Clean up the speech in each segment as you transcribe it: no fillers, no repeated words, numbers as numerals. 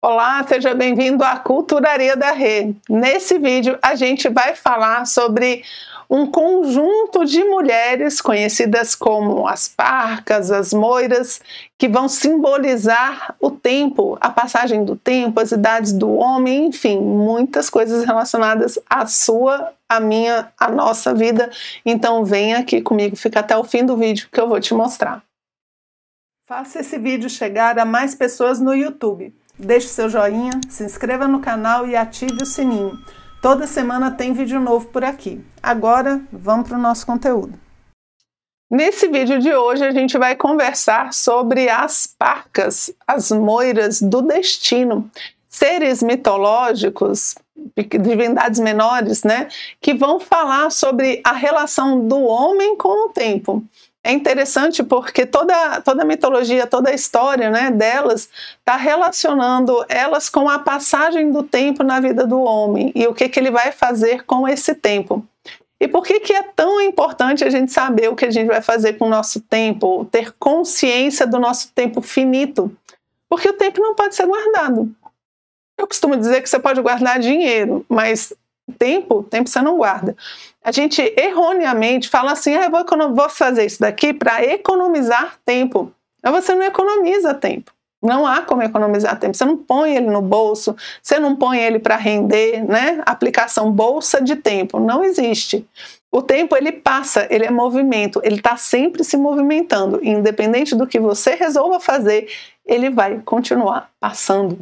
Olá, seja bem-vindo à Culturaria da Rê. Nesse vídeo a gente vai falar sobre um conjunto de mulheres conhecidas como as parcas, as moiras, que vão simbolizar o tempo, a passagem do tempo, as idades do homem, enfim, muitas coisas relacionadas à sua, à minha, à nossa vida. Então vem aqui comigo, fica até o fim do vídeo que eu vou te mostrar. Faça esse vídeo chegar a mais pessoas no YouTube. Deixe seu joinha, se inscreva no canal e ative o sininho. Toda semana tem vídeo novo por aqui. Agora, vamos para o nosso conteúdo. Nesse vídeo de hoje, a gente vai conversar sobre as parcas, as moiras do destino. Seres mitológicos, divindades menores, né? Que vão falar sobre a relação do homem com o tempo. É interessante porque toda a mitologia, toda a história, né, delas está relacionando elas com a passagem do tempo na vida do homem e o que ele vai fazer com esse tempo. E por que é tão importante a gente saber o que a gente vai fazer com o nosso tempo, ter consciência do nosso tempo finito? Porque o tempo não pode ser guardado. Eu costumo dizer que você pode guardar dinheiro, mas tempo você não guarda. A gente erroneamente fala assim, eu vou fazer isso daqui para economizar tempo. Mas você não economiza tempo. Não há como economizar tempo. Você não põe ele no bolso, você não põe ele para render, né? Aplicação bolsa de tempo. Não existe. O tempo, ele passa, ele é movimento, ele está sempre se movimentando. Independente do que você resolva fazer, ele vai continuar passando.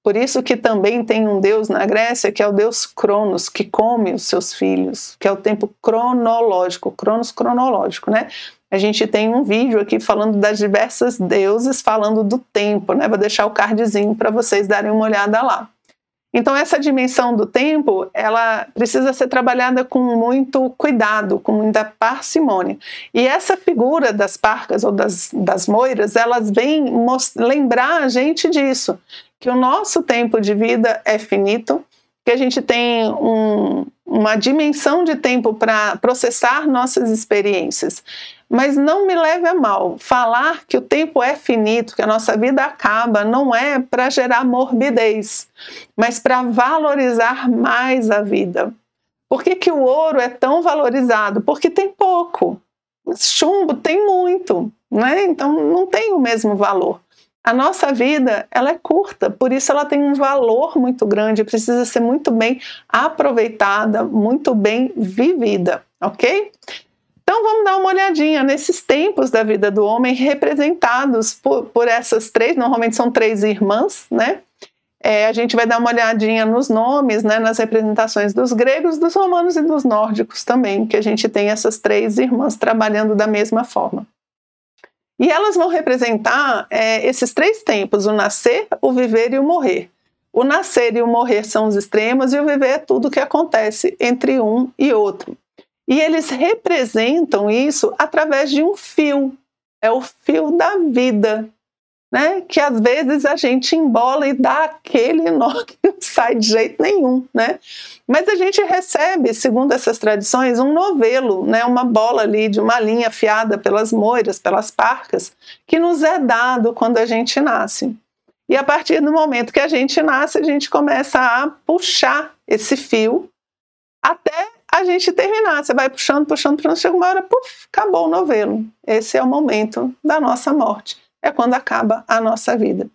Por isso que também tem um deus na Grécia, que é o deus Cronos, que come os seus filhos, que é o tempo cronológico, Cronos cronológico, né? A gente tem um vídeo aqui falando das diversas deuses, falando do tempo, né? Vou deixar o cardzinho para vocês darem uma olhada lá. Então essa dimensão do tempo, ela precisa ser trabalhada com muito cuidado, com muita parcimônia. E essa figura das parcas ou das moiras, elas vêm lembrar a gente disso, que o nosso tempo de vida é finito, que a gente tem uma dimensão de tempo para processar nossas experiências. Mas não me leve a mal, falar que o tempo é finito, que a nossa vida acaba, não é para gerar morbidez, mas para valorizar mais a vida. Por que o ouro é tão valorizado? Porque tem pouco. Chumbo tem muito, né? Então não tem o mesmo valor. A nossa vida, ela é curta, por isso ela tem um valor muito grande, precisa ser muito bem aproveitada, muito bem vivida, ok? Então vamos dar uma olhadinha nesses tempos da vida do homem representados por essas três, normalmente são três irmãs, né? A gente vai dar uma olhadinha nos nomes, né, nas representações dos gregos, dos romanos e dos nórdicos também, que a gente tem essas três irmãs trabalhando da mesma forma. E elas vão representar esses três tempos, o nascer, o viver e o morrer. O nascer e o morrer são os extremos e o viver é tudo o que acontece entre um e outro. E eles representam isso através de um fio, é o fio da vida, né? Que às vezes a gente embola e dá aquele nó que não sai de jeito nenhum, né? Mas a gente recebe, segundo essas tradições, um novelo, né? Uma bola ali de uma linha afiada pelas moiras, pelas parcas, que nos é dado quando a gente nasce. E a partir do momento que a gente nasce, a gente começa a puxar esse fio até a gente terminar. Você vai puxando, chega uma hora, puf, acabou o novelo. Esse é o momento da nossa morte. É quando acaba a nossa vida.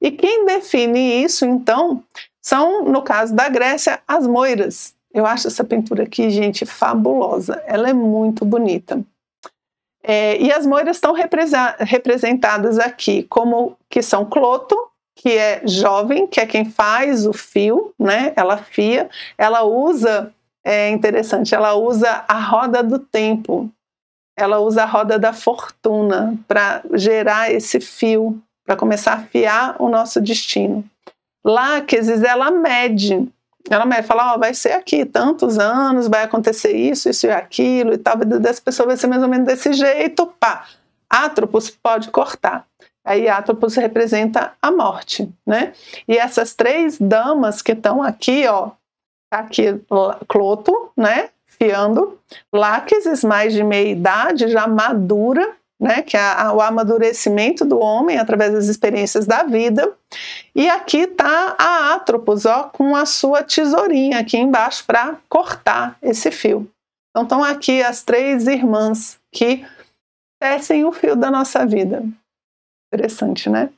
E quem define isso, então, são, no caso da Grécia, as moiras. Eu acho essa pintura aqui, gente, fabulosa. Ela é muito bonita. E as moiras estão representadas aqui como que são Cloto, que é jovem, que é quem faz o fio, né? Ela fia, ela usa... É interessante, ela usa a roda do tempo, ela usa a roda da fortuna para gerar esse fio, para começar a fiar o nosso destino. Láquesis, ela mede, fala, vai ser aqui tantos anos, vai acontecer isso e aquilo e tal, a vida dessa pessoa vai ser mais ou menos desse jeito, pá. Atropos pode cortar. Aí Atropos representa a morte, né? E essas três damas que estão aqui, ó, aqui Cloto, né, fiando, Láquesis, mais de meia idade, já madura, né, que é o amadurecimento do homem através das experiências da vida. E aqui está a Atropos, ó, com a sua tesourinha aqui embaixo para cortar esse fio. Então estão aqui as 3 irmãs que tecem o fio da nossa vida. Interessante, né?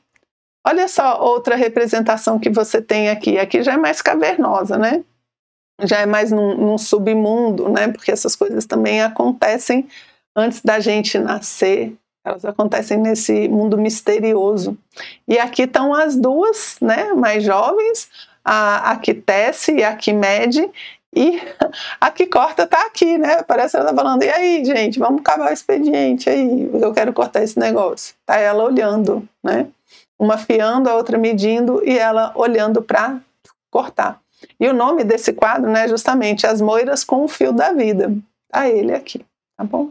Olha só outra representação que você tem aqui. Aqui já é mais cavernosa, né? Já é mais num submundo, né? Porque essas coisas também acontecem antes da gente nascer. Elas acontecem nesse mundo misterioso. E aqui estão as 2, né? Mais jovens, a que tece e a que mede. E a que corta tá aqui, né? Parece que ela tá falando, e aí, gente, vamos acabar o expediente aí, eu quero cortar esse negócio. Tá ela olhando, né? Uma afiando, a outra medindo e ela olhando para cortar. E o nome desse quadro, né, justamente As Moiras com o Fio da Vida. Tá ele aqui, tá bom?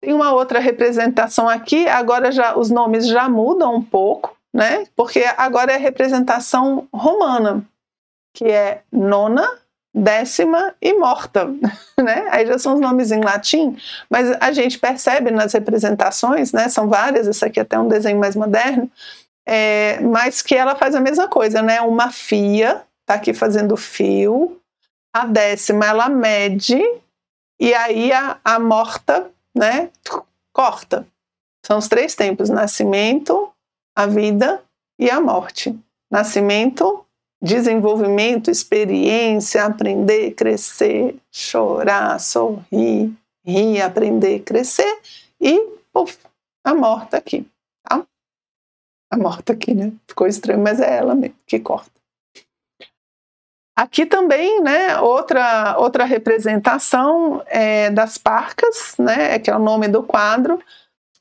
Tem uma outra representação aqui, agora já os nomes já mudam um pouco, né? Porque agora é representação romana, que é Nona, 10ª e Morta, né? Aí já são os nomes em latim, mas a gente percebe nas representações, né? São várias, essa aqui é até um desenho mais moderno, mas que ela faz a mesma coisa, né? Uma fia, tá aqui fazendo fio, a 10ª ela mede, e aí a Morta, né? Corta. São os 3 tempos: nascimento, a vida e a morte. Nascimento, desenvolvimento, experiência, aprender, crescer, chorar, sorrir, rir, aprender, crescer e puf, a morta aqui, tá? A morta aqui, né? Ficou estranho, mas é ela mesmo que corta. Aqui também, né, outra representação das parcas, né, que é o nome do quadro,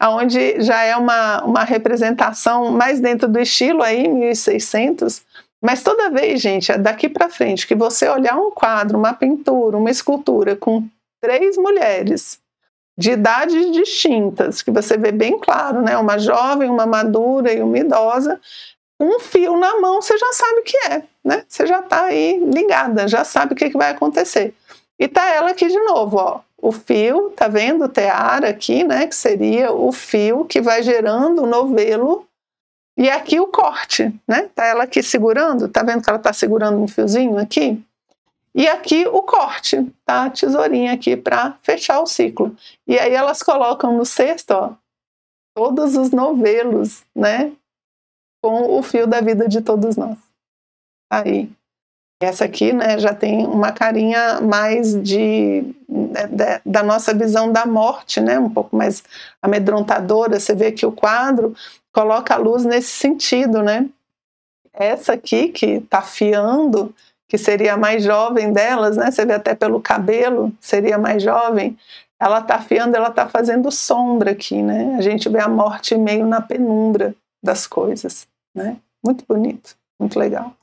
onde já é uma representação mais dentro do estilo aí, 1600. Mas toda vez, gente, daqui para frente, que você olhar um quadro, uma pintura, uma escultura com 3 mulheres de idades distintas, que você vê bem claro, né? Uma jovem, uma madura e uma idosa, um fio na mão, você já sabe o que é, né? Você já está aí ligada, já sabe o que vai acontecer. E tá ela aqui de novo, ó. O fio, tá vendo? O tear aqui, né? Que seria o fio que vai gerando o novelo. E aqui o corte, né? Tá ela aqui segurando, tá vendo que ela tá segurando um fiozinho aqui? E aqui o corte, tá? A tesourinha aqui para fechar o ciclo. E aí elas colocam no cesto, ó, todos os novelos, né? Com o fio da vida de todos nós. Aí. Essa aqui, né, já tem uma carinha mais da nossa visão da morte, né? Um pouco mais amedrontadora. Você vê que o quadro coloca a luz nesse sentido, né? Essa aqui que tá fiando, que seria a mais jovem delas, né? Você vê até pelo cabelo, seria mais jovem. Ela tá fiando, ela tá fazendo sombra aqui, né? A gente vê a morte meio na penumbra das coisas, né? Muito bonito, muito legal.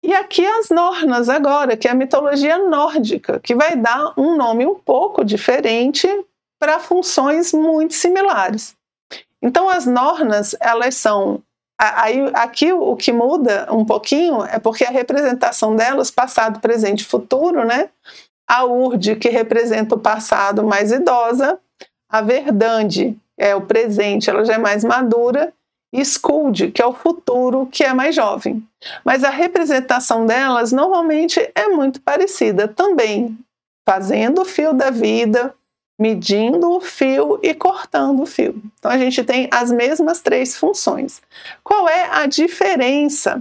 E aqui as Nornas agora, que é a mitologia nórdica, que vai dar um nome um pouco diferente para funções muito similares. Então as Nornas, elas são... Aqui o que muda um pouquinho é porque a representação delas, passado, presente e futuro, né? A Urd, que representa o passado mais idosa, a Verdande é o presente, ela já é mais madura, e Skuld, que é o futuro, que é mais jovem. Mas a representação delas normalmente é muito parecida, também fazendo o fio da vida, medindo o fio e cortando o fio. Então a gente tem as mesmas 3 funções. Qual é a diferença?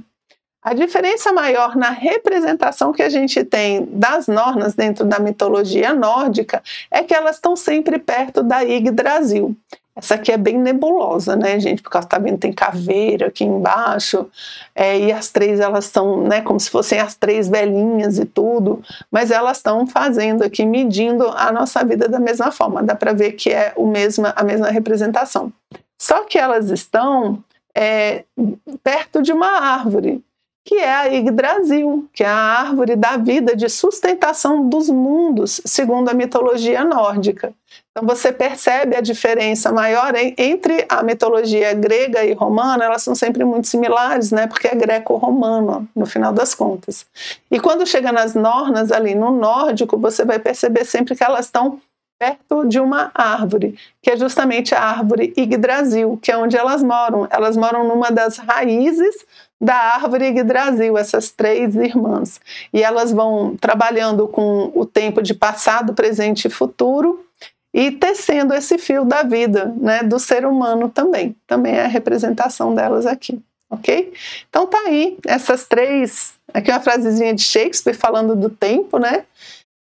A diferença maior na representação que a gente tem das Nornas dentro da mitologia nórdica é que elas estão sempre perto da Yggdrasil. Essa aqui é bem nebulosa, né, gente? Porque tá vendo, tem caveira aqui embaixo, e as 3 elas são, né, como se fossem as 3 velhinhas e tudo, mas elas estão fazendo aqui, medindo a nossa vida da mesma forma. Dá para ver que é a mesma representação. Só que elas estão perto de uma árvore, que é a Yggdrasil, que é a árvore da vida, de sustentação dos mundos, segundo a mitologia nórdica. Então você percebe a diferença maior entre a mitologia grega e romana. Elas são sempre muito similares, né? Porque é greco-romano, no final das contas. E quando chega nas Nornas, ali no nórdico, você vai perceber sempre que elas estão perto de uma árvore, que é justamente a árvore Yggdrasil, que é onde elas moram. Elas moram numa das raízes da árvore Yggdrasil, essas 3 irmãs. E elas vão trabalhando com o tempo de passado, presente e futuro, e tecendo esse fio da vida, né, do ser humano também. Também é a representação delas aqui, ok? Então tá aí, essas 3... Aqui uma frasezinha de Shakespeare falando do tempo, né?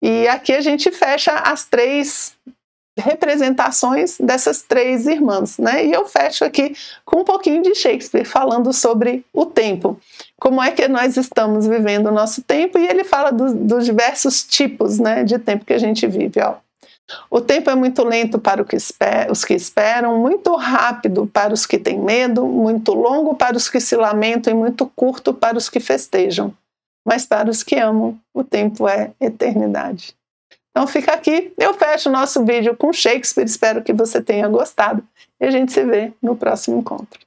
E aqui a gente fecha as 3 representações dessas 3 irmãs, né? E eu fecho aqui com um pouquinho de Shakespeare falando sobre o tempo. Como é que nós estamos vivendo o nosso tempo, e ele fala dos diversos tipos, né, de tempo que a gente vive, ó. O tempo é muito lento para os que esperam, muito rápido para os que têm medo, muito longo para os que se lamentam e muito curto para os que festejam. Mas para os que amam, o tempo é eternidade. Então fica aqui, eu fecho o nosso vídeo com Shakespeare, espero que você tenha gostado e a gente se vê no próximo encontro.